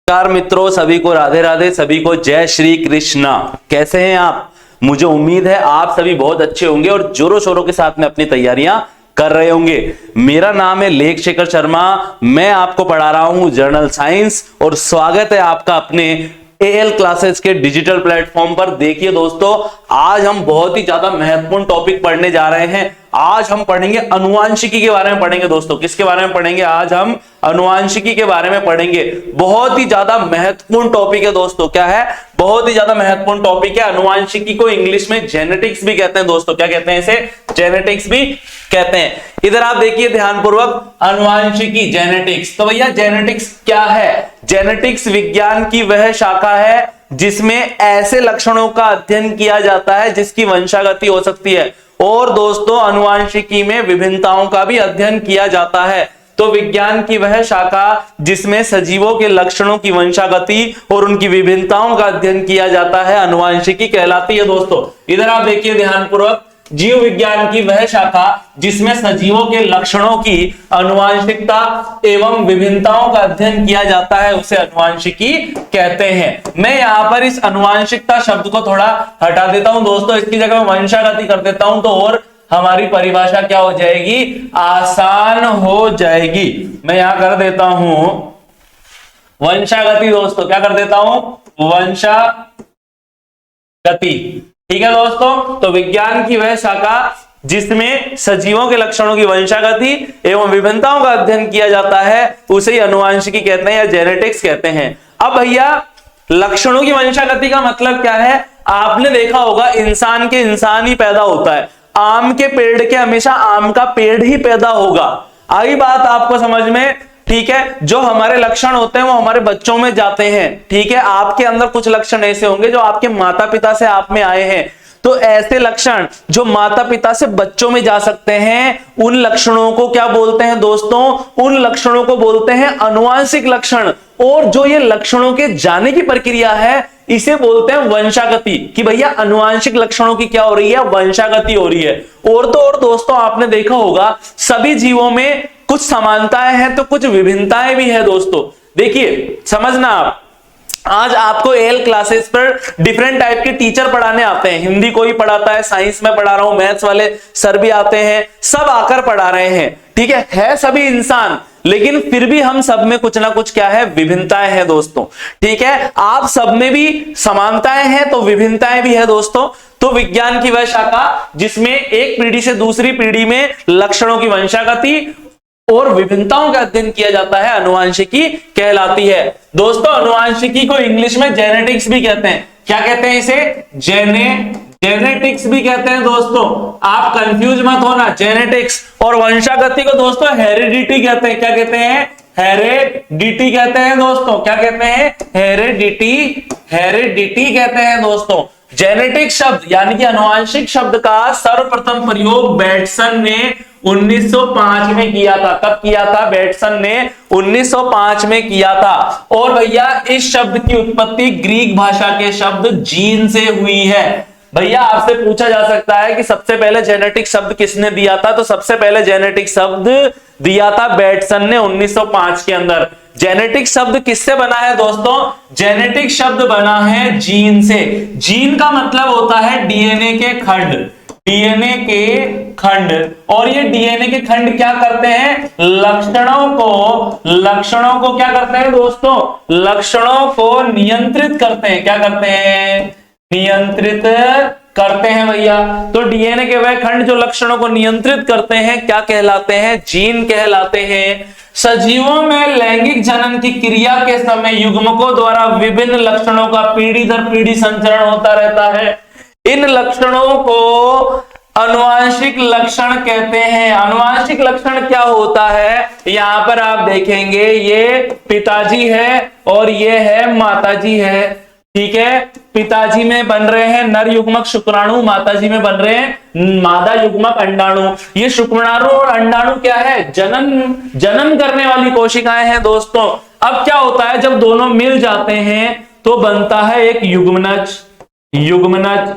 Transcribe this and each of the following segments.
नमस्कार मित्रों, सभी को राधे राधे, सभी को जय श्री कृष्णा। कैसे हैं आप? मुझे उम्मीद है आप सभी बहुत अच्छे होंगे और जोरों शोरों के साथ में अपनी तैयारियां कर रहे होंगे। मेरा नाम है लेख शेखर शर्मा, मैं आपको पढ़ा रहा हूं जर्नल साइंस और स्वागत है आपका अपने एएल क्लासेस के डिजिटल प्लेटफॉर्म पर। देखिए दोस्तों, आज हम बहुत ही ज्यादा महत्वपूर्ण टॉपिक पढ़ने जा रहे हैं। आज हम पढ़ेंगे अनुवांशिकी के बारे में पढ़ेंगे दोस्तों। किसके बारे में पढ़ेंगे? आज हम अनुवांशिकी के बारे में पढ़ेंगे। बहुत ही ज्यादा महत्वपूर्ण टॉपिक है दोस्तों। क्या है? बहुत ही ज्यादा महत्वपूर्ण टॉपिक है। अनुवांशिकी को इंग्लिश में जेनेटिक्स भी कहते हैं दोस्तों। क्या कहते हैं इसे? जेनेटिक्स भी कहते हैं। इधर आप देखिए ध्यानपूर्वक, अनुवांशिकी जेनेटिक्स। तो भैया जेनेटिक्स क्या है? जेनेटिक्स विज्ञान की वह शाखा है जिसमें ऐसे लक्षणों का अध्ययन किया जाता है जिसकी वंशागति हो सकती है। और दोस्तों, अनुवांशिकी में विभिन्नताओं का भी अध्ययन किया जाता है। तो विज्ञान की वह शाखा जिसमें सजीवों के लक्षणों की वंशागति और उनकी विभिन्नताओं का अध्ययन किया जाता है, अनुवांशिकी कहलाती है दोस्तों। इधर आप देखिए ध्यानपूर्वक, जीव विज्ञान की वह शाखा जिसमें सजीवों के लक्षणों की अनुवांशिकता एवं विभिन्नताओं का अध्ययन किया जाता है, उसे अनुवांशिकी कहते हैं। मैं यहां पर इस अनुवांशिकता शब्द को थोड़ा हटा देता हूं दोस्तों, इसकी जगह मैं वंशागति कर देता हूं, तो और हमारी परिभाषा क्या हो जाएगी? आसान हो जाएगी। मैं यहां कर देता हूं वंशागति दोस्तों। क्या कर देता हूं? वंशागति। ठीक है दोस्तों। तो विज्ञान की वह शाखा जिसमें सजीवों के लक्षणों की वंशागति एवं विभिन्नताओं का अध्ययन किया जाता है, उसे ही अनुवांशिकी कहते हैं या जेनेटिक्स कहते हैं। अब भैया, लक्षणों की वंशागति का मतलब क्या है? आपने देखा होगा इंसान के इंसान ही पैदा होता है, आम के पेड़ के हमेशा आम का पेड़ ही पैदा होगा। आई बात आपको समझ में? ठीक है। जो हमारे लक्षण होते हैं वो हमारे बच्चों में जाते हैं। ठीक है। आपके अंदर कुछ लक्षण ऐसे होंगे जो आपके माता पिता से आप में आए हैं। तो ऐसे लक्षण जो माता पिता से बच्चों में जा सकते हैं, उन लक्षणों को क्या बोलते हैं दोस्तों? उन लक्षणों को बोलते हैं अनुवांशिक लक्षण। और जो ये लक्षणों के जाने की प्रक्रिया है, इसे बोलते हैं वंशागति। कि भैया अनुवांशिक लक्षणों की क्या हो रही है? वंशागति हो रही है। और तो और दोस्तों, आपने देखा होगा सभी जीवों में कुछ समानताएं हैं तो कुछ विभिन्नताएं भी है दोस्तों। देखिए, समझना आप, आज आपको एल क्लासेस पर डिफरेंट टाइप के टीचर पढ़ाने आते हैं। हिंदी कोई पढ़ाता है, साइंस में पढ़ा रहा हूं, मैथ्स वाले सर भी आते हैं, सब आकर पढ़ा रहे हैं। ठीक है सभी इंसान, लेकिन फिर भी हम सब में कुछ ना कुछ क्या है? विभिन्नताएं हैं दोस्तों। ठीक है। आप सब में भी समानताएं हैं तो विभिन्नताएं भी है दोस्तों। तो विज्ञान की वह शाखा जिसमें एक पीढ़ी से दूसरी पीढ़ी में लक्षणों की वंशागति और विभिन्नताओं का अध्ययन किया जाता है, अनुवांशिकी कहलाती है दोस्तों। अनुवांशिकी को इंग्लिश में जेनेटिक्स भी कहते हैं। क्या कहते हैं इसे? जेनेटिक्स भी कहते हैं दोस्तों। आप कंफ्यूज मत होना। जेनेटिक्स और वंशागति को दोस्तों हेरिडिटी कहते हैं। क्या कहते हैं? हेरिडिटी कहते हैं दोस्तों। क्या कहते हैं? हेरिडिटी कहते हैं दोस्तों। जेनेटिक शब्द यानी कि अनुवांशिक शब्द का सर्वप्रथम प्रयोग बेटसन ने 1905 में किया था। कब किया था? बेटसन ने 1905 में किया था। और भैया, इस शब्द की उत्पत्ति ग्रीक भाषा के शब्द जीन से हुई है। भैया, आपसे पूछा जा सकता है कि सबसे पहले जेनेटिक शब्द किसने दिया था? तो सबसे पहले जेनेटिक शब्द दिया था बेटसन ने 1905 के अंदर। जेनेटिक शब्द किससे बना है दोस्तों? जेनेटिक शब्द बना है जीन से। जीन का मतलब होता है डीएनए के खंड। डीएनए के खंड। और ये डीएनए के खंड क्या करते हैं? लक्षणों को क्या करते हैं दोस्तों? लक्षणों को नियंत्रित करते हैं। क्या करते हैं? नियंत्रित करते हैं भैया। तो डीएनए के वह खंड जो लक्षणों को नियंत्रित करते हैं क्या कहलाते हैं? जीन कहलाते हैं। सजीवों में लैंगिक जनन की क्रिया के समय युग्मकों द्वारा विभिन्न लक्षणों का पीढ़ी दर पीढ़ी संचरण होता रहता है। इन लक्षणों को अनुवांशिक लक्षण कहते हैं। अनुवांशिक लक्षण क्या होता है? यहां पर आप देखेंगे, ये पिताजी है और ये है माताजी है। ठीक है। पिताजी में बन रहे हैं नर युग्मक शुक्राणु, माताजी में बन रहे हैं मादा युग्मक अंडाणु। ये शुक्राणु और अंडाणु क्या है? जनन करने वाली कोशिकाएं हैं दोस्तों। अब क्या होता है, जब दोनों मिल जाते हैं तो बनता है एक युग्मनज।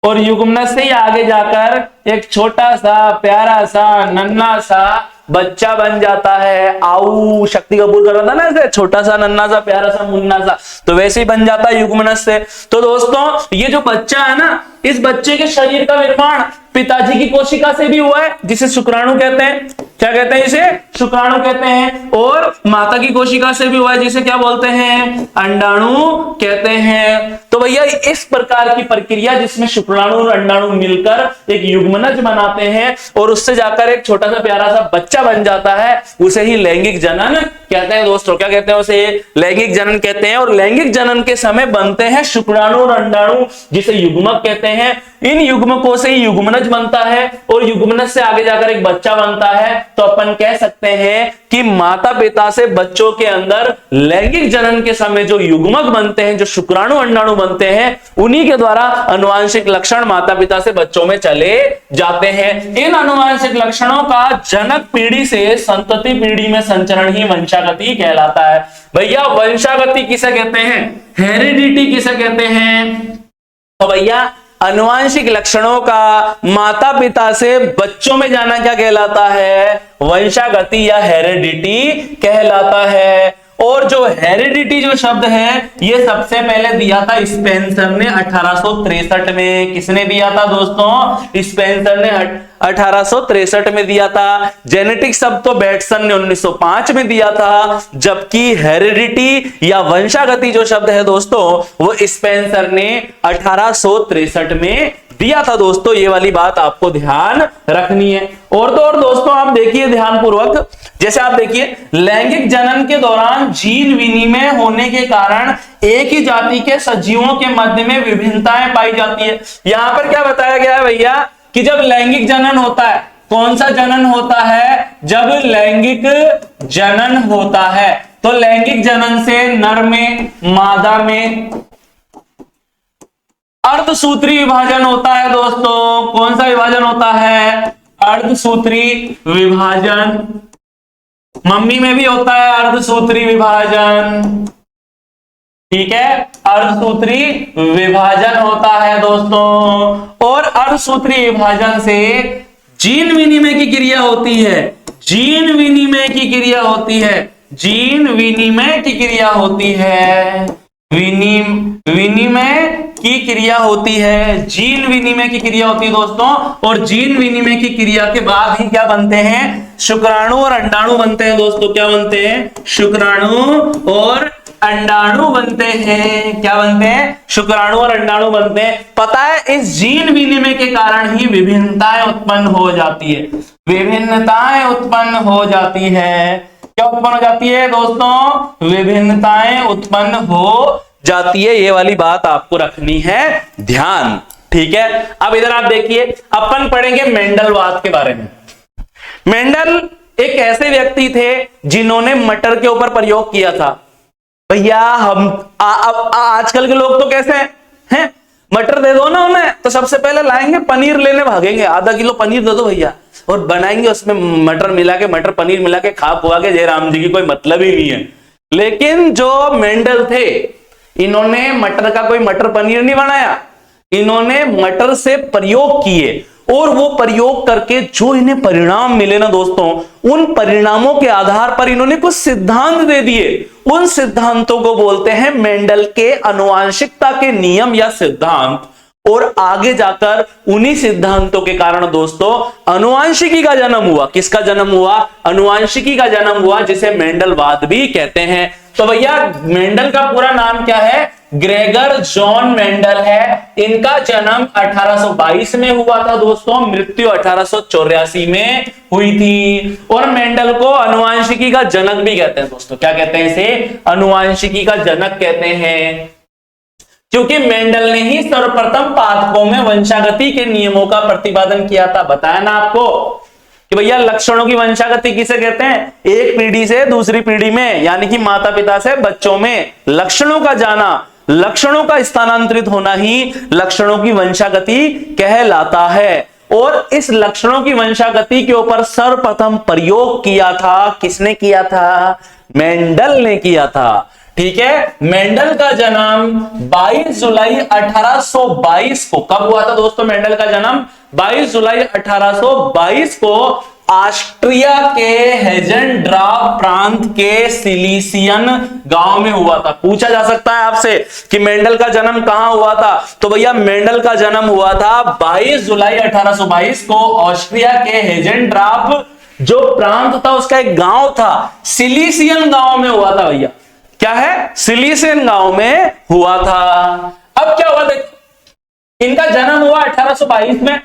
और युग्मनज से ही आगे जाकर एक छोटा सा प्यारा सा नन्हा सा बच्चा बन जाता है। आऊ शक्ति कपूर कर रहा था ना ऐसे, छोटा सा नन्ना सा प्यारा सा मुन्ना सा, तो वैसे ही बन जाता है युग्मनज से। तो दोस्तों ये जो बच्चा है ना, इस बच्चे के शरीर का निर्माण पिताजी की कोशिका से भी हुआ है, जिसे शुक्राणु कहते हैं। क्या कहते हैं इसे? शुक्राणु कहते हैं। और माता की कोशिका से भी हुआ है, जिसे क्या बोलते हैं? अंडाणु कहते हैं। तो भैया इस प्रकार की प्रक्रिया जिसमें शुक्राणु और अंडाणु मिलकर एक युग्मनज बनाते हैं और उससे जाकर एक छोटा सा प्यारा सा बच्चा बन जाता है, उसे ही लैंगिक जनन कहते हैं दोस्तों। क्या कहते हैं उसे? लैंगिक जनन कहते हैं। और लैंगिक जनन के समय बनते हैं शुक्राणु और अंडाणु, जिसे युग्मक कहते हैं। इन युग्मकों से ही युग्मनज बनता है और युग्मनज से आगे जाकर एक बच्चा बनता है। तो अपन कह सकते हैं कि माता पिता से बच्चों के अंदर लैंगिक जनन के समय जो युग्मक बनते हैं, जो शुक्राणु अंडाणु बनते हैं, उन्हीं के द्वारा अनुवांशिक लक्षण माता पिता से बच्चों में चले जाते हैं। इन अनुवांशिक लक्षणों का जनक पीढ़ी से संतति पीढ़ी में संचरण ही वंशागति कहलाता है। भैया वंशागति किसे कहते हैं? हेरिडिटी किसे कहते हैं? तो भैया अनुवांशिक लक्षणों का माता पिता से बच्चों में जाना क्या कहलाता है? वंशागति या हेरिडिटी कहलाता है। और जो हेरिडिटी जो शब्द है, ये सबसे पहले दिया था स्पेंसर ने 1863 में। किसने दिया था दोस्तों? स्पेंसर ने 1863 में दिया था। जेनेटिक शब्द तो बैटसन ने 1905 में दिया था, जबकि हेरिडिटी या वंशागति जो शब्द है दोस्तों, वो स्पेंसर ने 1863 में दिया था। दोस्तों ये वाली बात आपको ध्यान रखनी है। और तो और दोस्तों आप देखिए ध्यान पूर्वक, जैसे आप देखिए लैंगिक जनन के दौरान जीन विनिमय होने के कारण एक ही जाति के सजीवों के मध्य में विभिन्नताएं पाई जाती है। यहां पर क्या बताया गया है भैया कि जब लैंगिक जनन होता है, कौन सा जनन होता है? जब लैंगिक जनन होता है तो लैंगिक जनन से नर में मादा में अर्धसूत्री विभाजन होता है दोस्तों। कौन सा विभाजन होता है? अर्धसूत्री विभाजन। मम्मी में भी होता है अर्धसूत्री विभाजन, ठीक है, अर्धसूत्री विभाजन होता है दोस्तों। और अर्धसूत्री विभाजन से जीन विनिमय की क्रिया होती है। जीन विनिमय की क्रिया होती है। जीन विनिमय की क्रिया होती है। विनिमय की क्रिया होती है। जीन विनिमय की क्रिया होती है दोस्तों। और जीन विनिमय की क्रिया के बाद ही क्या बनते हैं? शुक्राणु और अंडाणु बनते हैं दोस्तों। क्या बनते हैं? शुक्राणु और अंडाणु बनते हैं। क्या बनते हैं? शुक्राणु और अंडाणु बनते हैं। पता है इस जीन विनिमय के कारण ही विभिन्नताएं उत्पन्न हो जाती है। विभिन्नताएं उत्पन्न हो जाती है। क्या उत्पन्न हो जाती है दोस्तों? विभिन्नताएं उत्पन्न हो जाती है। ये वाली बात आपको रखनी है ध्यान, ठीक है। अब इधर आप देखिए, अपन पढ़ेंगे मेंडलवाद के बारे में। मेंडल एक ऐसे व्यक्ति थे जिन्होंने मटर के ऊपर प्रयोग किया था। भैया हम आजकल के लोग तो कैसे हैं? मटर दे दो ना उन्हें तो सबसे पहले लाएंगे पनीर लेने भागेंगे, आधा किलो पनीर दे दो भैया, और बनाएंगे उसमें मटर मिला के, मटर पनीर मिला के, खा खुआ के जयराम जी की कोई मतलब ही नहीं है। लेकिन जो मेंडल थे, इन्होंने मटर का कोई मटर पनीर नहीं बनाया, इन्होंने मटर से प्रयोग किए और वो प्रयोग करके जो इन्हें परिणाम मिले ना दोस्तों, उन परिणामों के आधार पर इन्होंने कुछ सिद्धांत दे दिए। उन सिद्धांतों को बोलते हैं मेंडल के आनुवंशिकता के नियम या सिद्धांत। और आगे जाकर उन्हीं सिद्धांतों के कारण दोस्तों आनुवंशिकी का जन्म हुआ। किसका जन्म हुआ? आनुवंशिकी का जन्म हुआ, जिसे मेंडलवाद भी कहते हैं। तो भैया मेंडल का पूरा नाम क्या है? ग्रेगर जॉन मेंडल है। इनका जन्म 1822 में हुआ था दोस्तों, मृत्यु 1884 में हुई थी। और मेंडल को आनुवंशिकी का जनक भी कहते हैं दोस्तों। क्या कहते हैं इसे? आनुवंशिकी का जनक कहते हैं, क्योंकि मेंडल ने ही सर्वप्रथम पादपों में वंशागति के नियमों का प्रतिपादन किया था। बताया ना आपको कि भैया लक्षणों की वंशागति किसे कहते हैं? एक पीढ़ी से दूसरी पीढ़ी में, यानी कि माता पिता से बच्चों में लक्षणों का जाना, लक्षणों का स्थानांतरित होना ही लक्षणों की वंशागति कहलाता है। और इस लक्षणों की वंशागति के ऊपर सर्वप्रथम प्रयोग किया था। किसने किया था? मेंडल ने किया था, ठीक है। मेंडल का जन्म 22 जुलाई 1822 को, कब हुआ था दोस्तों मेंडल का जन्म? 22 जुलाई 1822 को ऑस्ट्रिया के हेजेनड्राफ प्रांत के सिलीसियन गांव में हुआ था। पूछा जा सकता है आपसे कि मेंडल का जन्म कहां हुआ था, तो भैया मेंडल का जन्म हुआ था 22 जुलाई 1822 को ऑस्ट्रिया के हेजेनड्राफ जो प्रांत था उसका एक गांव था, सिलीसियन गांव में हुआ था। भैया क्या है, सिलीसियन गांव में हुआ था। अब क्या हुआ, देखो इनका जन्म हुआ 1822 में,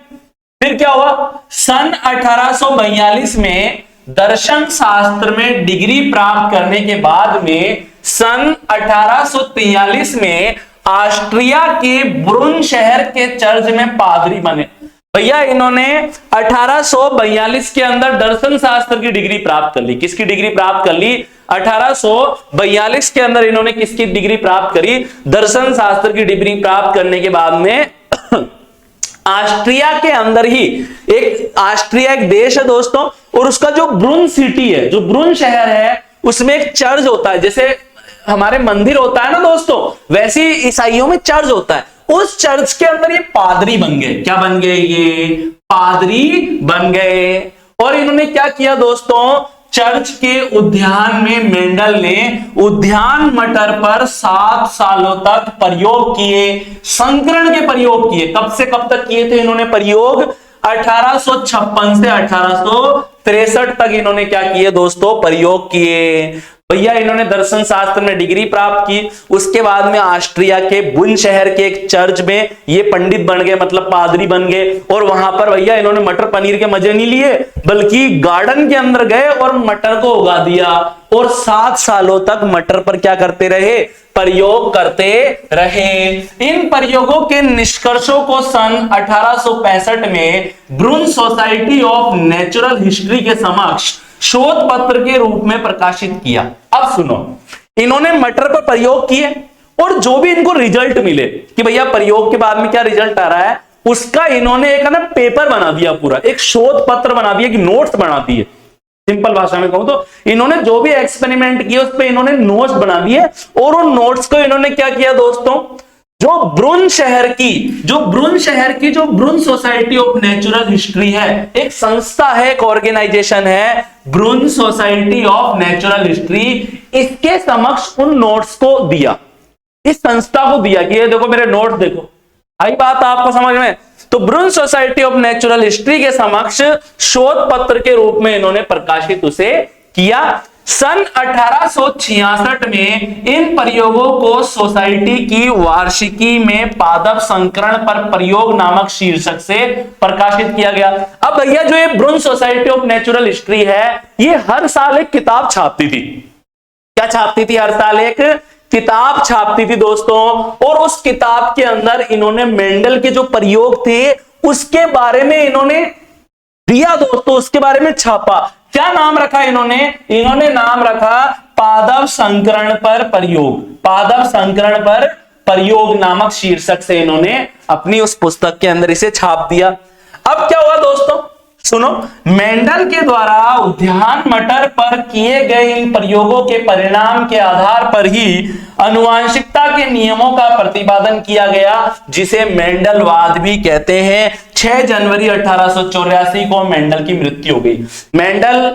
फिर क्या हुआ, सन 1842 में दर्शन शास्त्र में डिग्री प्राप्त करने के बाद में सन 1843 में ऑस्ट्रिया के ब्रुन शहर के चर्च में पादरी बने। भैया इन्होंने 1842 के अंदर दर्शन शास्त्र की डिग्री प्राप्त कर ली। किसकी डिग्री प्राप्त कर ली, 1842 के अंदर इन्होंने किसकी डिग्री प्राप्त करी, दर्शन शास्त्र की डिग्री प्राप्त करने के बाद में ऑस्ट्रिया के अंदर ही ऑस्ट्रिया एक देश है दोस्तों, और उसका जो ब्रुन सिटी है, जो ब्रुन शहर है, उसमें एक चर्च होता है। जैसे हमारे मंदिर होता है ना दोस्तों, वैसे ईसाइयों में चर्च होता है। उस चर्च के अंदर ये पादरी बन गए। क्या बन गए, ये पादरी बन गए। और इन्होंने क्या किया दोस्तों, चर्च के उद्यान में मेंडल ने उद्यान मटर पर 7 सालों तक प्रयोग किए, संकरण के प्रयोग किए। कब से कब तक किए थे इन्होंने प्रयोग, 1856 से 1863 तक इन्होंने क्या किए दोस्तों, प्रयोग किए। भैया इन्होंने दर्शन शास्त्र में डिग्री प्राप्त की। उसके बाद में ऑस्ट्रिया के बुन शहर के एक चर्च में ये पंडित बन गए, मतलब पादरी बन गए। और वहां पर भैया इन्होंने मटर पनीर के मजे नहीं लिए, बल्कि गार्डन के अंदर गए और मटर को उगा दिया, और 7 सालों तक मटर पर क्या करते रहे, प्रयोग करते रहे। इन प्रयोगों के निष्कर्षों को सन 1865 में ब्रुन सोसाइटी ऑफ नेचुरल हिस्ट्री के समक्ष शोध पत्र के रूप में प्रकाशित किया। अब सुनो, इन्होंने मटर पर प्रयोग किए और जो भी इनको रिजल्ट मिले कि भैया प्रयोग के बाद में क्या रिजल्ट आ रहा है, उसका इन्होंने एक ना पेपर बना दिया, पूरा एक शोध पत्र बना दिया, कि नोट्स बना दिए। सिंपल भाषा में कहूं तो इन्होंने जो भी एक्सपेरिमेंट किए उस पर इन्होंने नोट्स बना दिए। और उन नोट्स को इन्होंने क्या किया दोस्तों, जो ब्रुन शहर की जो ब्रुन सोसाइटी ऑफ नेचुरल हिस्ट्री है, एक संस्था है, एक ऑर्गेनाइजेशन है, ब्रुन सोसाइटी ऑफ नेचुरल हिस्ट्री, इसके समक्ष उन नोट्स को दिया, इस संस्था को दिया कि ये देखो मेरे नोट्स देखो। आई बात आपको समझ में। तो ब्रुन सोसाइटी ऑफ नेचुरल हिस्ट्री के समक्ष शोध पत्र के रूप में इन्होंने प्रकाशित उसे किया। सन 1866 में इन प्रयोगों को सोसाइटी की वार्षिकी में पादप संकरण पर प्रयोग नामक शीर्षक से प्रकाशित किया गया। अब भैया जो ये ब्रुन सोसाइटी ऑफ नेचुरल हिस्ट्री है, ये हर साल एक किताब छापती थी। क्या छापती थी, हर साल एक किताब छापती थी दोस्तों। और उस किताब के अंदर इन्होंने मेंडल के जो प्रयोग थे उसके बारे में इन्होंने दिया दोस्तों, उसके बारे में छापा। क्या नाम रखा इन्होंने नाम रखा पादप संकरण पर प्रयोग, पादप संकरण पर प्रयोग नामक शीर्षक से इन्होंने अपनी उस पुस्तक के अंदर इसे छाप दिया। अब क्या हुआ दोस्तों, सुनो, मेंडल के द्वारा उद्यान मटर पर किए गए इन प्रयोगों के परिणाम के आधार पर ही आनुवंशिकता के नियमों का प्रतिपादन किया गया, जिसे मेंडलवाद भी कहते हैं। 6 जनवरी 1884 को मेंडल की मृत्यु हो गई। मेंडल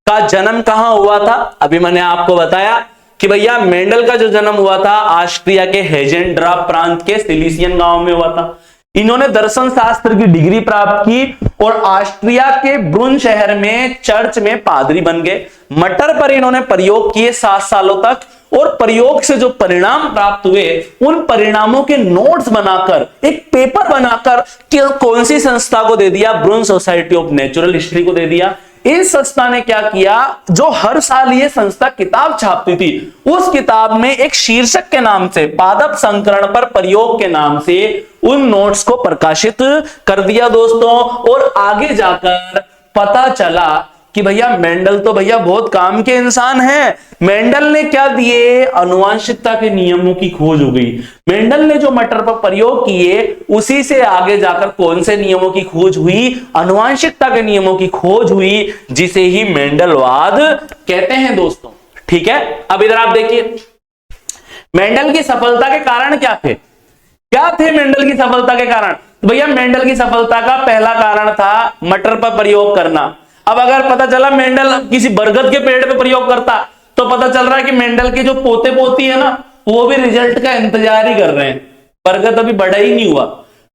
का जन्म कहां हुआ था, अभी मैंने आपको बताया कि भैया मेंडल का जो जन्म हुआ था ऑस्ट्रिया के हेजेनड्राफ प्रांत के सिलीसियन गांव में हुआ था। इन्होंने दर्शन शास्त्र की डिग्री प्राप्त की और ऑस्ट्रिया के ब्रुन शहर में चर्च में पादरी बन गए। मटर पर इन्होंने प्रयोग किए 7 सालों तक, और प्रयोग से जो परिणाम प्राप्त हुए उन परिणामों के नोट्स बनाकर एक पेपर बनाकर कौन सी संस्था को दे दिया, ब्रुन सोसाइटी ऑफ नेचुरल हिस्ट्री को दे दिया। इस संस्था ने क्या किया, जो हर साल ये संस्था किताब छापती थी, उस किताब में एक शीर्षक के नाम से, पादप संकरण पर प्रयोग के नाम से उन नोट्स को प्रकाशित कर दिया दोस्तों। और आगे जाकर पता चला कि भैया मेंडल तो भैया बहुत काम के इंसान हैं। मेंडल ने क्या दिए, आनुवंशिकता के नियमों की खोज हो गई। मेंडल ने जो मटर पर प्रयोग किए उसी से आगे जाकर कौन से नियमों की खोज हुई, आनुवंशिकता के नियमों की खोज हुई, जिसे ही मेंडलवाद कहते हैं दोस्तों। ठीक है, अब इधर आप देखिए मेंडल की सफलता के कारण क्या थे, क्या थे मेंडल की सफलता के कारण। भैया मेंडल की सफलता का पहला कारण था मटर पर प्रयोग करना। अब अगर पता चला मेंडल किसी बरगद के पेड़ पे प्रयोग करता, तो पता चल रहा है कि मेंडल के जो पोते पोती है ना, वो भी रिजल्ट का इंतजार ही कर रहे हैं। बरगद अभी बड़ा ही नहीं हुआ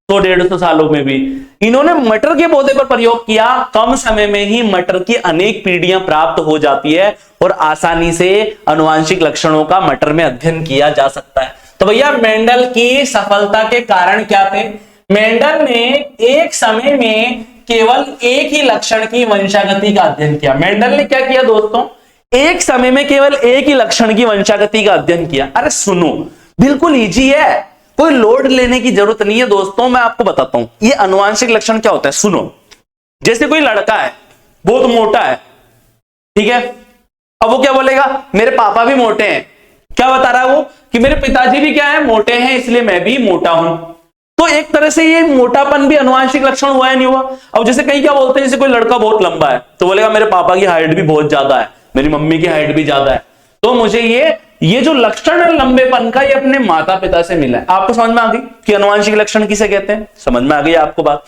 100-150 सालों में भी। इन्होंने मटर के पौधे पर प्रयोग किया, कम समय में ही मटर की अनेक पीढ़ियां प्राप्त हो जाती है और आसानी से आनुवांशिक लक्षणों का मटर में अध्ययन किया जा सकता है। तो भैया मेंडल की सफलता के कारण क्या थे? मेंडल ने एक समय में केवल एक ही लक्षण की वंशागति का अध्ययन किया। मेंडल ने क्या किया दोस्तों? एक समय में केवल एक ही लक्षण की वंशागति का अध्ययन किया। अरे सुनो, बिल्कुल इजी है, कोई लोड लेने की जरूरत नहीं है दोस्तों। मैं आपको बताता हूं ये आनुवांशिक लक्षण क्या होता है। सुनो, जैसे कोई लड़का है, बहुत मोटा है, ठीक है, अब वो क्या बोलेगा? मेरे पापा भी मोटे हैं। क्या बता रहा है वो? कि मेरे पिताजी भी क्या है? मोटे हैं, इसलिए मैं भी मोटा हूं। तो एक तरह से ये मोटापन भी आनुवांशिक लक्षण हुआ है, नहीं हुआ? अब जैसे कई क्या बोलते हैं, जैसे कोई लड़का बहुत लंबा है तो बोलेगा मेरे पापा की हाइट भी बहुत ज्यादा है, मेरी मम्मी की हाइट भी ज्यादा है, तो मुझे ये जो लक्षण है लंबेपन का, ये अपने माता पिता से मिला है। आपको समझ में आ गई कि आनुवांशिक लक्षण किसे कहते हैं? समझ में आ गई आपको बात?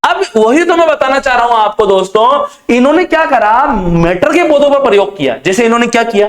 अब वही तो मैं बताना चाह रहा हूं आपको दोस्तों। इन्होंने क्या करा? मटर के पौधों पर प्रयोग किया। जैसे इन्होंने क्या किया?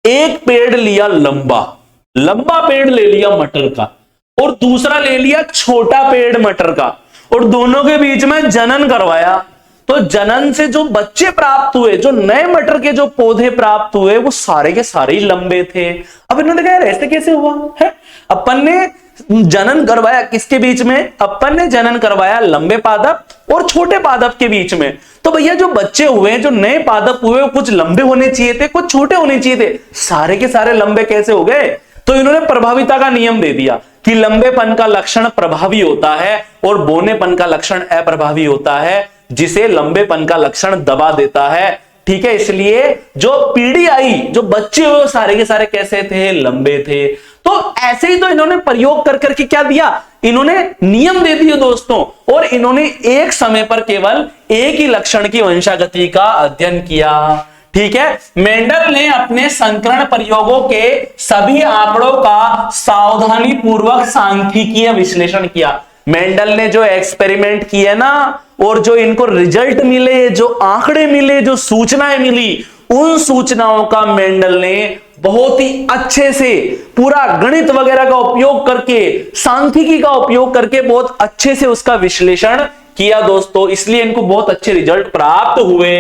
एक पेड़ लिया लंबा पेड़ ले लिया मटर का, और दूसरा ले लिया छोटा पेड़ मटर का, और दोनों के बीच में जनन करवाया। तो जनन से जो बच्चे प्राप्त हुए, जो नए मटर के जो पौधे प्राप्त हुए, वो सारे के सारे ही लंबे थे। अब इन्होंने कहा ऐसे कैसे हुआ है? अपन ने जनन करवाया किसके बीच में? अपन ने जनन करवाया लंबे पादप और छोटे पादप के बीच में। तो भैया जो बच्चे हुए, जो नए पादप हुए, वो कुछ लंबे होने चाहिए थे, कुछ छोटे होने चाहिए थे, सारे के सारे लंबे कैसे हो गए? तो इन्होंने प्रभाविता का नियम दे दिया कि लंबेपन का लक्षण प्रभावी होता है और बौनेपन का लक्षण अप्रभावी होता है, जिसे लंबेपन का लक्षण दबा देता है। ठीक है, इसलिए जो पीढ़ी आई, जो बच्चे हुए, सारे के सारे कैसे थे? लंबे थे। तो ऐसे ही तो इन्होंने प्रयोग कर करके क्या दिया? इन्होंने नियम दे दिए दोस्तों, और इन्होंने एक समय पर केवल एक ही लक्षण की वंशागति का अध्ययन किया। ठीक है, मेंडल ने अपने संकरण प्रयोगों के सभी आंकड़ों का सावधानी पूर्वक सांख्यिकीय विश्लेषण किया। मेंडल ने जो एक्सपेरिमेंट किए ना, और जो इनको रिजल्ट मिले, जो आंकड़े मिले, जो सूचनाएं मिली, उन सूचनाओं का मेंडल ने बहुत ही अच्छे से पूरा गणित वगैरह का उपयोग करके, सांख्यिकी का उपयोग करके बहुत अच्छे से उसका विश्लेषण किया दोस्तों। इसलिए इनको बहुत अच्छे रिजल्ट प्राप्त हुए।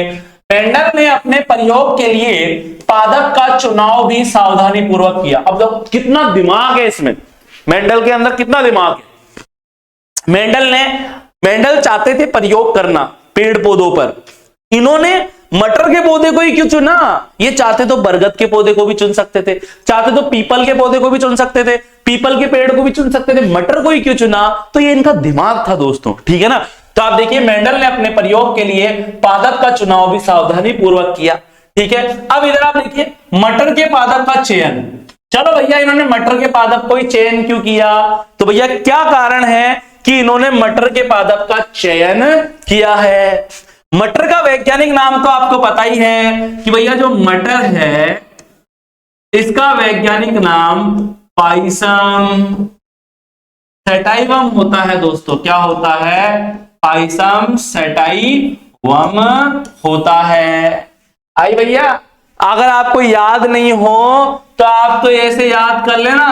मेंडल ने अपने प्रयोग के लिए पादप का चुनाव भी सावधानी पूर्वक किया। अब देखो कितना दिमाग है इसमें, मेंडल के अंदर कितना दिमाग है। मेंडल चाहते थे प्रयोग करना पेड़ पौधों पर, इन्होंने मटर के पौधे को ही क्यों चुना? ये चाहते तो बरगद के पौधे को भी चुन सकते थे, चाहते तो पीपल के पौधे को भी चुन सकते थे, पीपल के पेड़ को भी चुन सकते थे, मटर को ही क्यों चुना? तो ये इनका दिमाग था दोस्तों। ठीक है ना? तो आप देखिए मेंडल ने अपने प्रयोग के लिए पादप का चुनाव भी सावधानी पूर्वक किया। ठीक है, अब इधर आप देखिए मटर के पादप का चयन। चलो भैया, इन्होंने मटर के पादप को ही चयन क्यों किया? तो भैया क्या कारण है कि इन्होंने मटर के पादप का चयन किया है? मटर का वैज्ञानिक नाम तो आपको पता ही है कि भैया जो मटर है, इसका वैज्ञानिक नाम पाइसम सैटाइवम होता है दोस्तों। क्या होता है? पाइसम सैटाइवम होता है। आई भैया, अगर आपको याद नहीं हो तो आप तो ऐसे याद कर लेना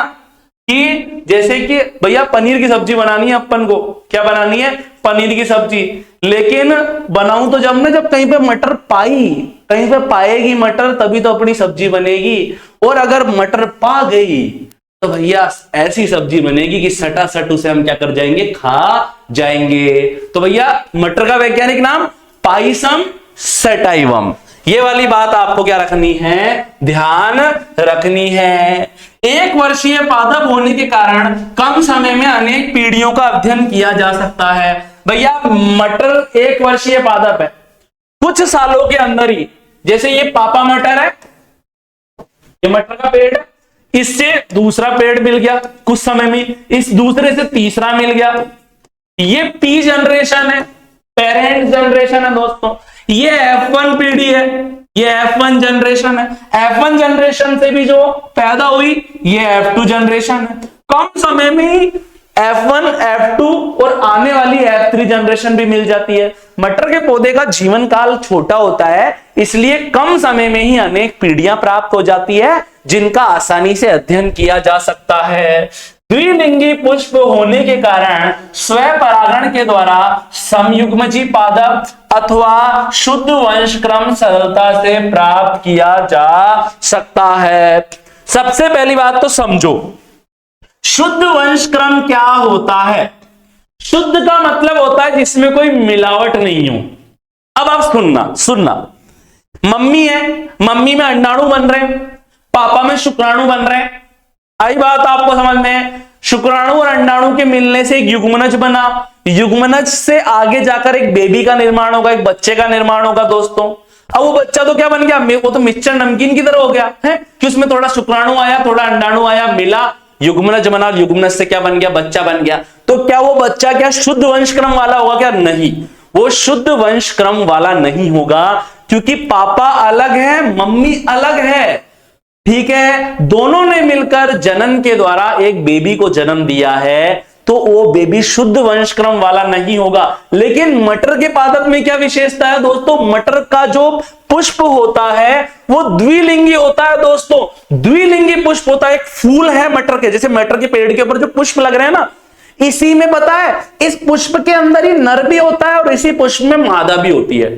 कि जैसे कि भैया पनीर की सब्जी बनानी है अपन को। क्या बनानी है? पनीर की सब्जी। लेकिन बनाऊं तो जब कहीं पे मटर कहीं पे पाएगी मटर, तभी तो अपनी सब्जी बनेगी। और अगर मटर पा गई तो भैया ऐसी सब्जी बनेगी कि सटासट उसे हम क्या कर जाएंगे? खा जाएंगे। तो भैया मटर का वैज्ञानिक नाम पाइसम सैटाइवम। ये वाली बात आपको क्या रखनी है? ध्यान रखनी है। एक वर्षीय पादप होने के कारण कम समय में अनेक पीढ़ियों का अध्ययन किया जा सकता है। भैया मटर एक वर्षीय पादप है, कुछ सालों के अंदर ही, जैसे ये पापा मटर है, ये मटर का पेड़ है, इससे दूसरा पेड़ मिल गया कुछ समय में, इस दूसरे से तीसरा मिल गया। ये पी जनरेशन है, पेरेंट जनरेशन है दोस्तों। ये F1 पीढ़ी है, ये F1 जनरेशन है। F1 जनरेशन से भी जो पैदा हुई ये F2 जनरेशन है। कम समय में ही F1, F2 और आने वाली F3 जनरेशन भी मिल जाती है। मटर के पौधे का जीवन काल छोटा होता है, इसलिए कम समय में ही अनेक पीढ़ियां प्राप्त हो जाती है जिनका आसानी से अध्ययन किया जा सकता है। द्विलिंगी पुष्प होने के कारण स्वपरागण के द्वारा समयुग्मजी पादप अथवा शुद्ध वंशक्रम सरलता से प्राप्त किया जा सकता है। सबसे पहली बात तो समझो, शुद्ध वंशक्रम क्या होता है। शुद्ध का मतलब होता है जिसमें कोई मिलावट नहीं हो। अब आप सुनना, मम्मी है, मम्मी में अंडाणु बन रहे हैं, पापा में शुक्राणु बन रहे हैं। आई बात आपको समझ में? शुक्राणु और अंडाणु के मिलने से एक युग्मनज बना, युग्मनज से आगे जाकर एक बेबी का निर्माण होगा, एक बच्चे का निर्माण होगा दोस्तों। अब वो बच्चा तो क्या बन गया, वो तो मिक्सचर नमकीन की तरह हो गया है कि उसमें थोड़ा शुक्राणु आया, थोड़ा अंडाणु आया, मिला, युग्मनज बना, युग्मनज से क्या बन गया, बच्चा बन गया। तो क्या वो बच्चा क्या शुद्ध वंशक्रम वाला होगा क्या? नहीं, वो शुद्ध वंशक्रम वाला नहीं होगा, क्योंकि पापा अलग है, मम्मी अलग है। ठीक है, दोनों ने मिलकर जनन के द्वारा एक बेबी को जन्म दिया है, तो वो बेबी शुद्ध वंशक्रम वाला नहीं होगा। लेकिन मटर के पादप में क्या विशेषता है दोस्तों? मटर का जो पुष्प होता है वो द्विलिंगी होता है दोस्तों। द्विलिंगी पुष्प होता है, एक फूल है मटर के, जैसे मटर के पेड़ के ऊपर जो पुष्प लग रहे हैं ना, इसी में पता है इस पुष्प के अंदर ही नर भी होता है और इसी पुष्प में मादा भी होती है।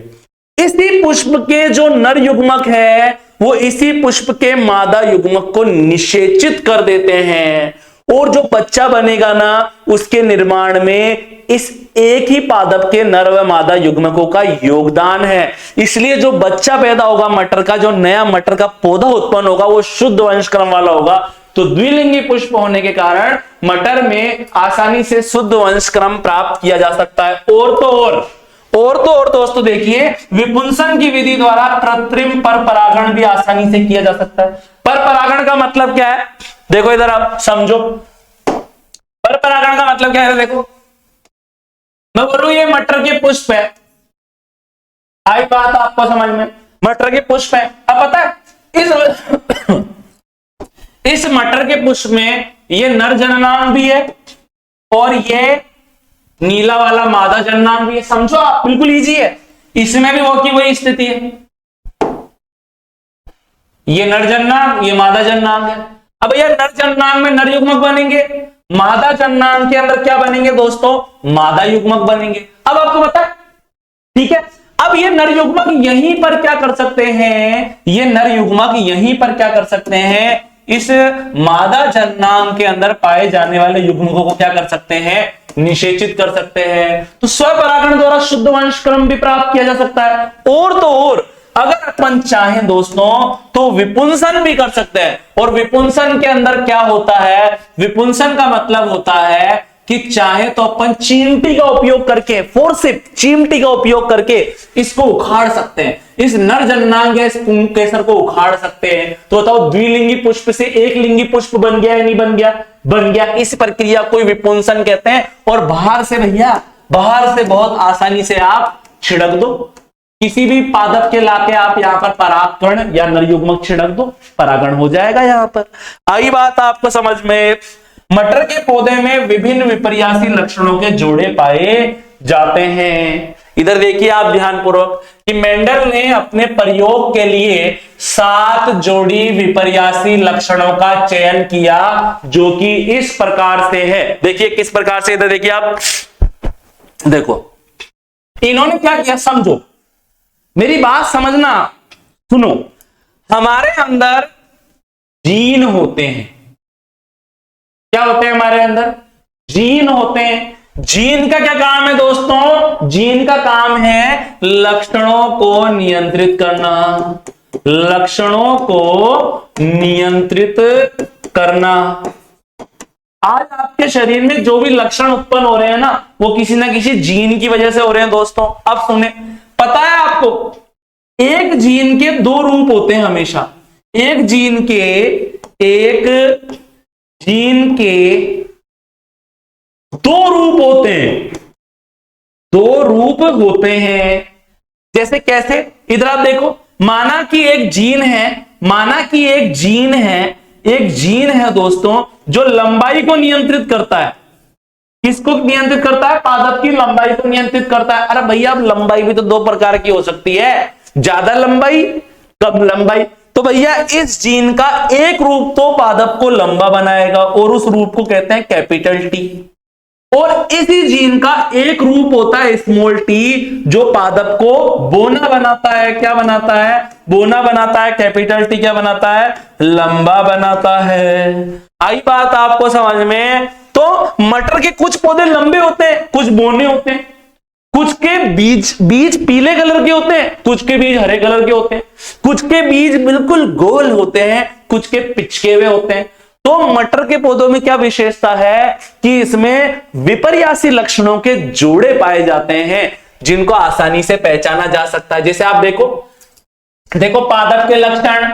इसी पुष्प के जो नर युग्मक है वो इसी पुष्प के मादा युग्मक को निषेचित कर देते हैं, और जो बच्चा बनेगा ना उसके निर्माण में इस एक ही पादप के नर व मादा युग्मकों का योगदान है। इसलिए जो बच्चा पैदा होगा मटर का, जो नया मटर का पौधा उत्पन्न होगा, वो शुद्ध वंशक्रम वाला होगा। तो द्विलिंगी पुष्प होने के कारण मटर में आसानी से शुद्ध वंशक्रम प्राप्त किया जा सकता है। और दोस्तों देखिए, विपुंसन की विधि द्वारा कृत्रिम पर परागण भी आसानी से किया जा सकता है। पर परागण का मतलब क्या है? देखो इधर आप समझो, पर परागण का मतलब क्या है? देखो मैं बोलूं ये मटर के पुष्प है, आई बात आपको समझ में? मटर के पुष्प है। अब पता है इस मटर के पुष्प में ये नर जननांग भी है और ये नीला वाला मादा जननांग भी है। समझो आप, बिल्कुल इजी है। इसमें भी वो की वही स्थिति है, ये नर जननांग, ये मादा जननांग है। अब ये नर जननांग में नर युग्मक बनेंगे, मादा जननांग के अंदर क्या बनेंगे दोस्तों? मादा युग्मक बनेंगे। अब आपको पता है, ठीक है। अब ये नर युग्मक यहीं पर क्या कर सकते हैं? ये नर युग्मक यहीं पर क्या कर सकते हैं? इस मादा जननांग के अंदर पाए जाने वाले युग्मकों को क्या कर सकते हैं? निषेचित कर सकते हैं। तो स्वपरागण द्वारा शुद्ध वंशक्रम भी प्राप्त किया जा सकता है। और तो और अगर अपन चाहें दोस्तों तो विपुंसन भी कर सकते हैं। और विपुंसन के अंदर क्या होता है? विपुंसन का मतलब होता है कि चाहे तो अपन चीमटी का उपयोग करके, फोर्सिप चीमटी का उपयोग करके इसको उखाड़ सकते हैं, इस नर जननांग या इस पुंकेसर को उखाड़ सकते हैं। तो बताओ द्विलिंगी पुष्प से एक लिंगी पुष्प बन गया या नहीं बन गया? बन गया। इस प्रक्रिया को विपुंसन कहते हैं। और बाहर से भैया, बाहर से बहुत आसानी से आप छिड़क दो, किसी भी पादप के लाके आप यहां पर परागकण या नर युग्मक छिड़क दो, परागण हो जाएगा। यहां पर आई बात आपको समझ में? मटर के पौधे में विभिन्न विपर्यासी लक्षणों के जोड़े पाए जाते हैं। इधर देखिए आप ध्यानपूर्वक कि मेंडल ने अपने प्रयोग के लिए 7 जोड़ी विपर्यासी लक्षणों का चयन किया, जो कि इस प्रकार से है। देखिए किस प्रकार से, इधर देखिए आप, देखो इन्होंने क्या किया, समझो मेरी बात समझना, सुनो। हमारे अंदर जीन होते हैं, क्या होते हैं हमारे अंदर? जीन होते हैं। जीन का क्या काम है दोस्तों? जीन का काम है लक्षणों को नियंत्रित करना, लक्षणों को नियंत्रित करना। आज आपके शरीर में जो भी लक्षण उत्पन्न हो रहे हैं ना, वो किसी ना किसी जीन की वजह से हो रहे हैं दोस्तों। अब सुने, पता है आपको एक जीन के 2 रूप होते हैं हमेशा। एक जीन के 2 रूप होते हैं, 2 रूप होते हैं। जैसे कैसे? इधर आप देखो, माना कि एक जीन है, एक जीन है दोस्तों जो लंबाई को नियंत्रित करता है। किसको नियंत्रित करता है? पादप की लंबाई को नियंत्रित करता है। अरे भैया अब लंबाई भी तो दो प्रकार की हो सकती है, ज्यादा लंबाई, कम लंबाई। तो भैया इस जीन का एक रूप तो पादप को लंबा बनाएगा और उस रूप को कहते हैं कैपिटल टी, और इसी जीन का एक रूप होता है स्मॉल टी जो पादप को बोना बनाता है। क्या बनाता है? बोना बनाता है। कैपिटल टी क्या बनाता है? लंबा बनाता है। आई बात आपको समझ में? तो मटर के कुछ पौधे लंबे होते हैं, कुछ बोने होते हैं, कुछ के बीज पीले कलर के होते हैं, कुछ के बीज हरे कलर के होते हैं, कुछ के बीज बिल्कुल गोल होते हैं, कुछ के पिचके हुए होते हैं। तो मटर के पौधों में क्या विशेषता है कि इसमें विपर्यासी लक्षणों के जोड़े पाए जाते हैं जिनको आसानी से पहचाना जा सकता है। जैसे आप देखो पादप के लक्षण।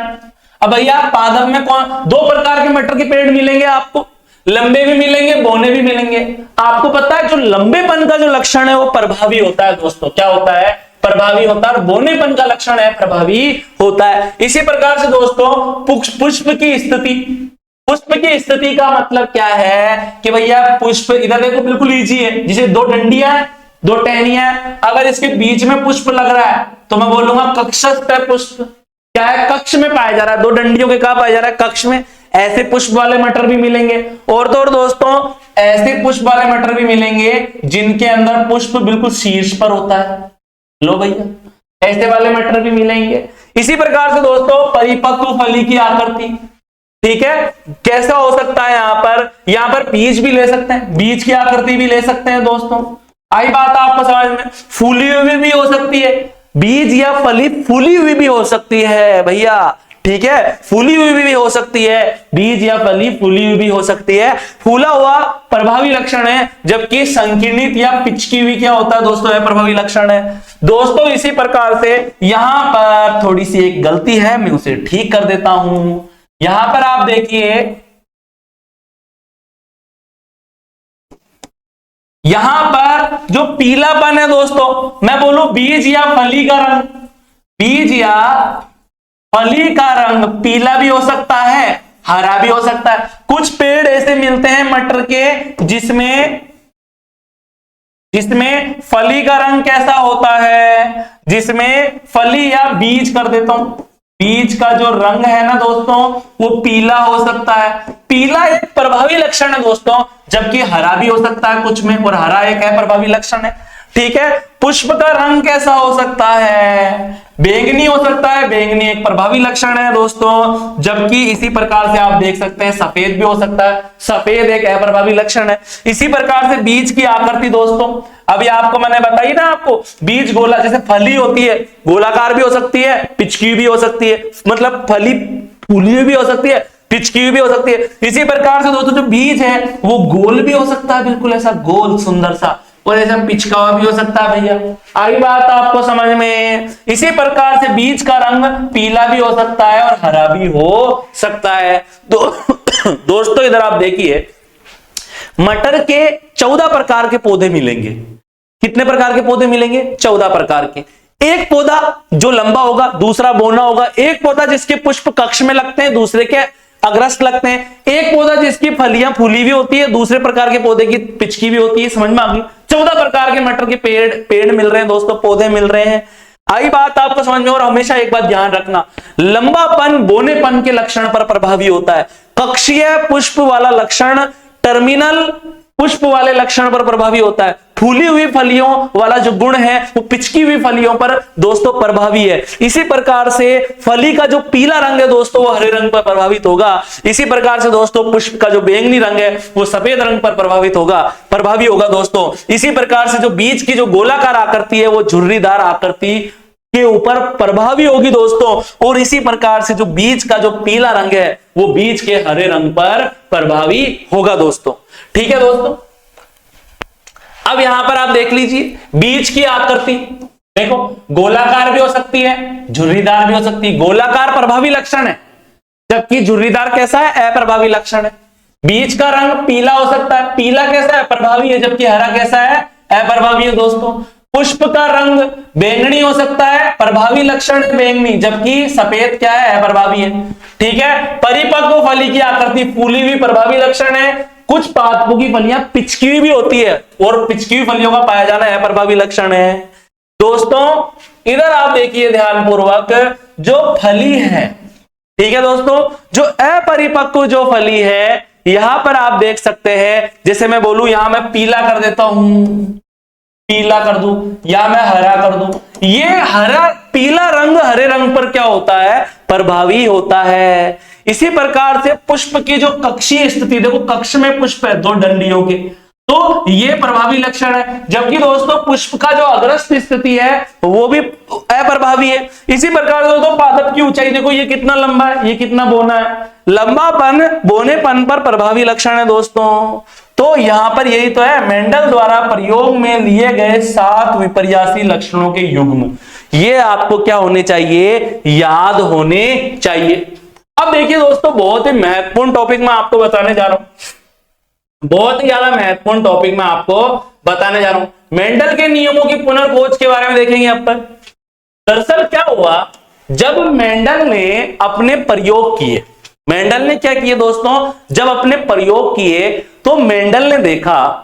अब भैया पादप में दो प्रकार के मटर के पेड़ मिलेंगे आपको, लंबे भी मिलेंगे, बोने भी मिलेंगे। आपको पता है जो लंबेपन का जो लक्षण है वो प्रभावी होता है दोस्तों। क्या होता है? प्रभावी होता है। बोनेपन का लक्षण है प्रभावी होता है। इसी प्रकार से दोस्तों पुष्प की स्थिति, पुष्प की स्थिति का मतलब क्या है कि भैया पुष्प इधर देखो बिल्कुल इजी है, जैसे दो डंडियां हैं, दो टहनियां हैं, अगर इसके बीच में पुष्प लग रहा है तो मैं बोलूंगा कक्षस्थ पुष्प। क्या है? कक्ष में पाया जा रहा है। दो डंडियों के कहा पाया जा रहा है? कक्ष में। ऐसे पुष्प वाले मटर भी मिलेंगे, और तो और दोस्तों ऐसे पुष्प वाले मटर भी मिलेंगे जिनके अंदर पुष्प बिल्कुल शीर्ष पर होता है। लो भैया ऐसे वाले मटर भी मिलेंगे। इसी प्रकार से दोस्तों परिपक्व फली की आकृति, ठीक है, कैसा हो सकता है? यहां पर बीज भी ले सकते हैं, बीज की आकृति भी ले सकते हैं दोस्तों। आई बात आपको समझ में? फूली हुई भी हो सकती है, बीज या फली फूली हुई भी हो सकती है भैया, ठीक है, फूली हुई भी हो सकती है, बीज या फली फूली हुई भी हो सकती है। फूला हुआ प्रभावी लक्षण है, जबकि संकीर्णित या पिचकी हुई क्या होता है दोस्तों? है प्रभावी लक्षण है दोस्तों। इसी प्रकार से यहां पर थोड़ी सी एक गलती है, मैं उसे ठीक कर देता हूं। यहां पर आप देखिए, यहां पर जो पीलापन है दोस्तों, मैं बोलूं बीज या फली का रंग, बीज या फली का रंग पीला भी हो सकता है, हरा भी हो सकता है। कुछ पेड़ ऐसे मिलते हैं मटर के जिसमें फली का रंग कैसा होता है? जिसमें फली या बीज कर देता हूं, बीज का जो रंग है ना दोस्तों वो पीला हो सकता है। पीला एक प्रभावी लक्षण है दोस्तों, जबकि हरा भी हो सकता है कुछ में, और हरा एक है प्रभावी लक्षण है, ठीक है। पुष्प का रंग कैसा हो सकता है? बैंगनी हो सकता है, बैंगनी एक प्रभावी लक्षण है दोस्तों, जबकि इसी प्रकार से आप देख सकते हैं सफेद भी हो सकता है, सफेद एक अप्रभावी लक्षण है। इसी प्रकार से बीज की आकृति दोस्तों, अभी आपको मैंने बताई ना, आपको बीज गोला, जैसे फली होती है गोलाकार भी हो सकती है, पिचकी भी हो सकती है, मतलब फली फूली भी हो सकती है, पिचकी भी हो सकती है। इसी प्रकार से दोस्तों जो बीज है वो गोल भी हो सकता है, बिल्कुल ऐसा गोल सुंदर सा, और ऐसा पिचका हुआ भी हो सकता है भैया। आई बात आपको समझ में? इसी प्रकार से बीज का रंग पीला भी हो सकता है और हरा भी हो सकता है। दोस्तों इधर आप देखिए, मटर के 14 प्रकार के पौधे मिलेंगे। कितने प्रकार के पौधे मिलेंगे? 14 प्रकार के। एक पौधा जो लंबा होगा, दूसरा बोना होगा, एक पौधा जिसके पुष्प कक्ष में लगते हैं, दूसरे के अग्रस्त लगते हैं, एक पौधा जिसकी फलियां फूली भी होती है, दूसरे प्रकार के पौधे की पिचकी भी होती है। समझ में आ गई? 14 प्रकार के मटर के पेड़ मिल रहे हैं दोस्तों, पौधे मिल रहे हैं। आई बात आपको समझ में? और हमेशा एक बात ध्यान रखना, लंबापन बोनेपन के लक्षण पर प्रभावी होता है। कक्षीय पुष्प वाला लक्षण टर्मिनल पुष्प वाले लक्षण पर प्रभावी होता है। फूली हुई फलियों वाला जो गुण है वो पिचकी हुई फलियों पर दोस्तों प्रभावी है। इसी प्रकार से फली का जो पीला रंग है दोस्तों वो हरे रंग पर प्रभावित होगा। इसी प्रकार से दोस्तों पुष्प का जो बैंगनी रंग है वो सफेद रंग पर प्रभावी होगा दोस्तों। इसी प्रकार से जो बीज की जो गोलाकार आकृति है वो झुर्रीदार आकृति के ऊपर प्रभावी होगी दोस्तों। और इसी प्रकार से जो बीज का जो पीला रंग है वो बीज के हरे रंग पर प्रभावी होगा दोस्तों। ठीक है दोस्तों, अब यहां पर आप देख लीजिए बीज की आकृति, देखो गोलाकार भी हो सकती है, झुर्रीदार भी हो सकती है। गोलाकार प्रभावी लक्षण है, जबकि झुर्रीदार कैसा है? अप्रभावी लक्षण है। बीज का रंग पीला हो सकता है, पीला कैसा है? प्रभावी है, जबकि हरा कैसा है? अप्रभावी है दोस्तों। पुष्प का रंग बैंगनी हो सकता है, प्रभावी लक्षण बैंगनी, जबकि सफेद क्या है? अप्रभावी है। ठीक है। परिपक्व फली की आकृति फूली हुई प्रभावी लक्षण है, कुछ पादपों की फलियां पिचकी हुई भी होती है और पिचकी हुई फलियों का पाया जाना अप्रभावी लक्षण है। दोस्तों इधर आप देखिए ध्यानपूर्वक, जो फली है, ठीक है दोस्तों, जो अपरिपक्व जो फली है, यहां पर आप देख सकते हैं, जैसे मैं बोलूं यहां मैं पीला कर देता हूं, पीला कर दूं, या मैं हरा कर दूं, ये हरा पीला रंग हरे रंग पर क्या होता है, प्रभावी होता है। इसी प्रकार से पुष्प की जो कक्षीय स्थिति, देखो कक्ष में पुष्प है दो डंडियों के, तो ये प्रभावी लक्षण है। जबकि दोस्तों पुष्प का जो अग्रस्थ स्थिति है वो भी अप्रभावी है। इसी प्रकार दोस्तों पादप की ऊंचाई देखो, ये कितना लंबा है, ये कितना बोना है, लंबापन बोनेपन पर प्रभावी लक्षण है दोस्तों। तो यहां पर यही तो है, मेंडल द्वारा प्रयोग में लिए गए 7 विपर्यासी लक्षणों के युग्म, ये आपको क्या होने चाहिए, याद होने चाहिए। अब देखिए दोस्तों बहुत ही महत्वपूर्ण टॉपिक मैं आपको बताने जा रहा हूं, बहुत ही ज्यादा महत्वपूर्ण टॉपिक मैं आपको बताने जा रहा हूं। मेंडल के नियमों की पुनर्खोज के बारे में देखेंगे आप पर। दरअसल क्या हुआ, जब मेंडल ने अपने प्रयोग किए, मेंडल ने क्या किए दोस्तों, जब अपने प्रयोग किए तो मेंडल ने देखा,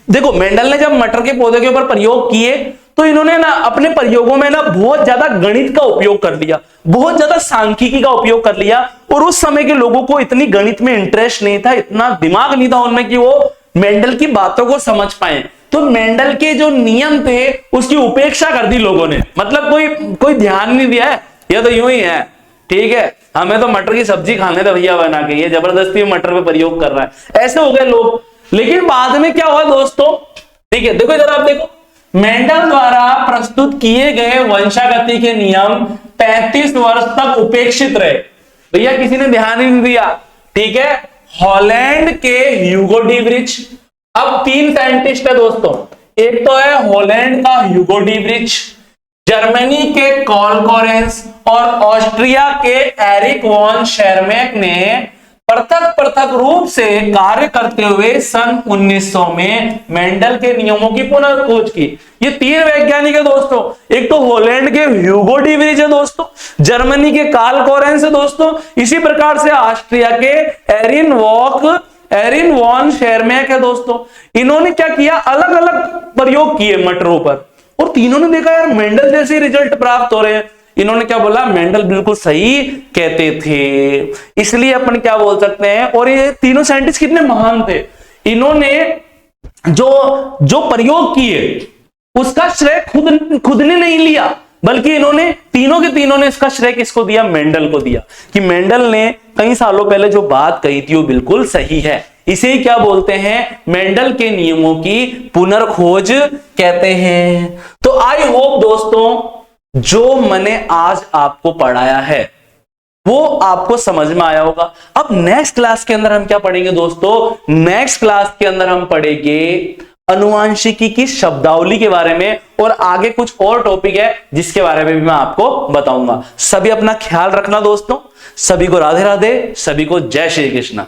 देखो मेंडल ने जब मटर के पौधे के ऊपर प्रयोग किए तो इन्होंने ना अपने प्रयोगों में ना बहुत ज्यादा गणित का उपयोग कर लिया, बहुत ज्यादा सांख्यिकी का उपयोग कर लिया। और उस समय के लोगों को इतनी गणित में इंटरेस्ट नहीं था, इतना दिमाग नहीं था उनमें कि वो मेंडल की बातों को समझ पाए। तो मेंडल के जो नियम थे उसकी उपेक्षा कर दी लोगों ने, मतलब कोई ध्यान नहीं दिया है, यह तो यूं ही है, ठीक है, हमें तो मटर की सब्जी खाने दे भैया बना के, ये जबरदस्ती मटर पे प्रयोग कर रहा है, ऐसे हो गए लोग। लेकिन बाद में क्या हुआ दोस्तों, ठीक है, देखो इधर आप देखो, मेंडल द्वारा प्रस्तुत किए गए वंशागति के नियम 35 वर्ष तक उपेक्षित रहे, भैया किसी ने ध्यान ही नहीं दिया, ठीक है। हॉलैंड के ह्यूगो डीवरिच, अब 3 साइंटिस्ट है दोस्तों, एक तो है हॉलैंड का ह्यूगो डीवरिच, जर्मनी के कार्ल कोरेंस और ऑस्ट्रिया के एरिक वॉन शेरमैक ने पृथक रूप से कार्य करते हुए सन 1900 में मेंडल के नियमों की पुनर्खोज की। ये 3 वैज्ञानिक है दोस्तों, एक तो हॉलैंड के ह्यूगो डीवरिच है दोस्तों, जर्मनी के कार्ल कोरेंस है दोस्तों, इसी प्रकार से ऑस्ट्रिया के एरिन वॉन शेरमैक है दोस्तों। इन्होंने क्या किया, अलग अलग प्रयोग किए मटरों पर, और तीनों ने देखा यार मेंडल जैसे रिजल्ट प्राप्त हो रहे हैं। इन्होंने क्या बोला, मेंडल बिल्कुल सही कहते थे, इसलिए अपन क्या बोल सकते हैं। और ये तीनों साइंटिस्ट कितने महान थे, इन्होंने जो प्रयोग किए उसका श्रेय खुद ने नहीं लिया, बल्कि इन्होंने तीनों के तीनों ने इसका श्रेय किसको दिया, मेंडल को दिया, कि मेंडल ने कई सालों पहले जो बात कही थी वो बिल्कुल सही है। इसे ही क्या बोलते हैं, मेंडल के नियमों की पुनर्खोज कहते हैं। तो आई होप दोस्तों जो मैंने आज आपको पढ़ाया है वो आपको समझ में आया होगा। अब नेक्स्ट क्लास के अंदर हम क्या पढ़ेंगे दोस्तों, नेक्स्ट क्लास के अंदर हम पढ़ेंगे अनुवांशिकी की शब्दावली के बारे में, और आगे कुछ और टॉपिक है जिसके बारे में भी मैं आपको बताऊंगा। सभी अपना ख्याल रखना दोस्तों, सभी को राधे राधे, सभी को जय श्री कृष्ण।